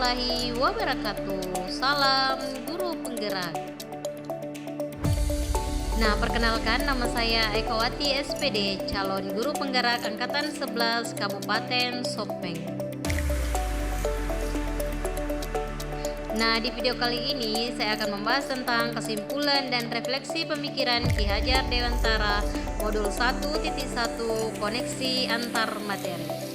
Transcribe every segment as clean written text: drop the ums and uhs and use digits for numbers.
warahmatullahi wabarakatuh. Salam guru penggerak. Nah, perkenalkan, nama saya Ekowati SPD, calon guru penggerak angkatan 11 Kabupaten Sopeng. Nah, di video kali ini saya akan membahas tentang kesimpulan dan refleksi pemikiran Ki Hajar Dewantara modul 1.1 koneksi antar materi.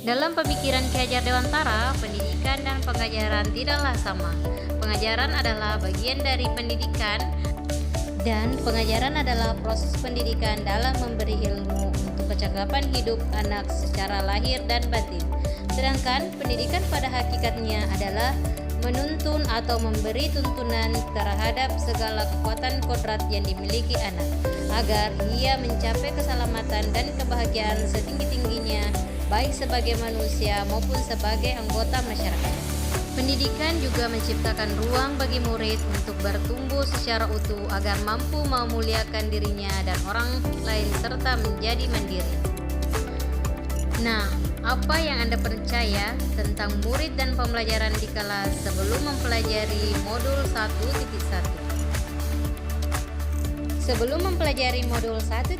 Dalam pemikiran Ki Hajar Dewantara, pendidikan dan pengajaran tidaklah sama. Pengajaran adalah bagian dari pendidikan dan pengajaran adalah proses pendidikan dalam memberi ilmu untuk kecakapan hidup anak secara lahir dan batin. Sedangkan pendidikan pada hakikatnya adalah menuntun atau memberi tuntunan terhadap segala kekuatan kodrat yang dimiliki anak agar ia mencapai keselamatan dan kebahagiaan setinggi-tingginya baik sebagai manusia maupun sebagai anggota masyarakat. Pendidikan juga menciptakan ruang bagi murid untuk bertumbuh secara utuh agar mampu memuliakan dirinya dan orang lain serta menjadi mandiri. Nah, apa yang Anda percaya tentang murid dan pembelajaran di kelas sebelum mempelajari modul 1.1? Sebelum mempelajari modul 1.1,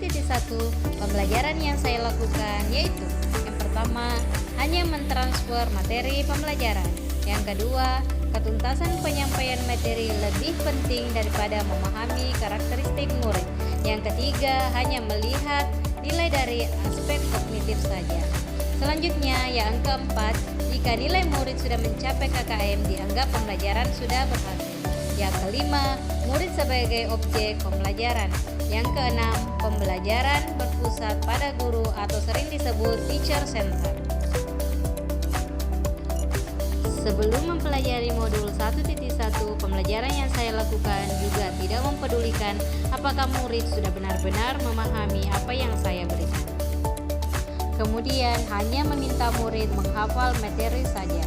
pembelajaran yang saya lakukan yaitu yang pertama, hanya mentransfer materi pembelajaran. Yang kedua, ketuntasan penyampaian materi lebih penting daripada memahami karakteristik murid. Yang ketiga, hanya melihat nilai dari aspek kognitif saja. Selanjutnya, yang keempat, jika nilai murid sudah mencapai KKM, dianggap pembelajaran sudah berhasil. Yang kelima, murid sebagai objek pembelajaran. Yang keenam, pembelajaran berpusat pada guru atau sering disebut teacher center. Sebelum mempelajari modul 1.1, pembelajaran yang saya lakukan juga tidak mempedulikan apakah murid sudah benar-benar memahami apa yang saya berikan. Kemudian hanya meminta murid menghafal materi saja.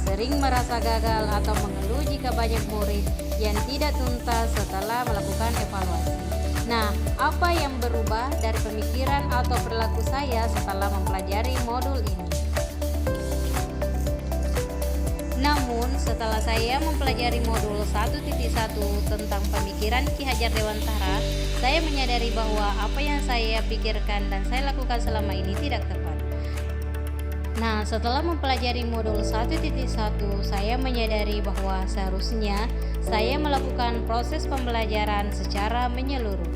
Sering merasa gagal atau mengeluh jika banyak murid yang tidak tuntas setelah melakukan evaluasi. Nah, apa yang berubah dari pemikiran atau perilaku saya setelah mempelajari modul ini? Namun, setelah saya mempelajari modul 1.1 tentang pemikiran Ki Hajar Dewantara, saya menyadari bahwa apa yang saya pikirkan dan saya lakukan selama ini tidak tepat. Nah, setelah mempelajari modul 1.1, saya menyadari bahwa seharusnya saya melakukan proses pembelajaran secara menyeluruh.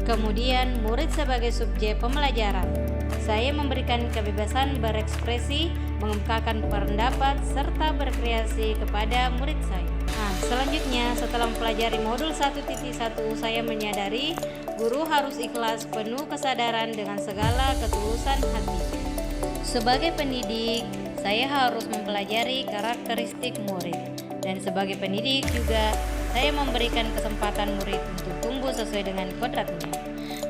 Kemudian, murid sebagai subjek pembelajaran. Saya memberikan kebebasan berekspresi, mengemukakan pendapat, serta berkreasi kepada murid saya. Nah, selanjutnya setelah mempelajari modul 1.1, saya menyadari guru harus ikhlas penuh kesadaran dengan segala ketulusan hati. Sebagai pendidik, saya harus mempelajari karakteristik murid. Dan sebagai pendidik juga, saya memberikan kesempatan murid untuk tumbuh sesuai dengan kodratnya.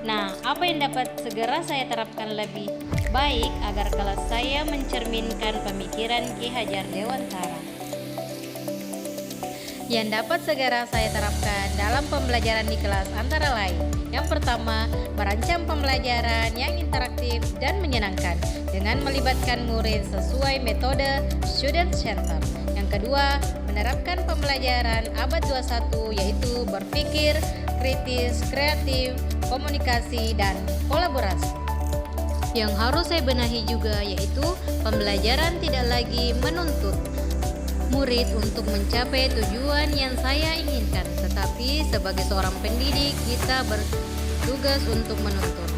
Nah, apa yang dapat segera saya terapkan lebih baik agar kelas saya mencerminkan pemikiran Ki Hajar Dewantara? Yang dapat segera saya terapkan dalam pembelajaran di kelas antara lain: yang pertama, merancang pembelajaran yang interaktif dan menyenangkan dengan melibatkan murid sesuai metode student center. Yang kedua, menerapkan pembelajaran abad 21 yaitu berpikir kritis, kreatif, komunikasi, dan kolaborasi. Yang harus saya benahi juga yaitu pembelajaran tidak lagi menuntut murid untuk mencapai tujuan yang saya inginkan, tetapi sebagai seorang pendidik kita bertugas untuk menuntun.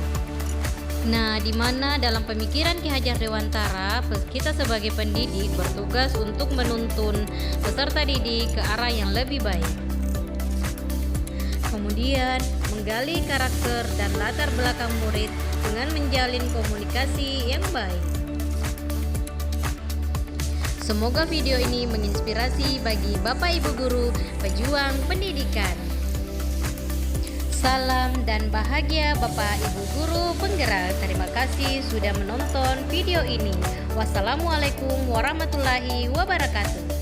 Nah, di mana dalam pemikiran Ki Hajar Dewantara, kita sebagai pendidik bertugas untuk menuntun peserta didik ke arah yang lebih baik. Kemudian, menggali karakter dan latar belakang murid dengan menjalin komunikasi yang baik. Semoga video ini menginspirasi bagi Bapak Ibu guru pejuang pendidikan. Salam dan bahagia Bapak Ibu guru penggerak. Terima kasih sudah menonton video ini. Wassalamualaikum warahmatullahi wabarakatuh.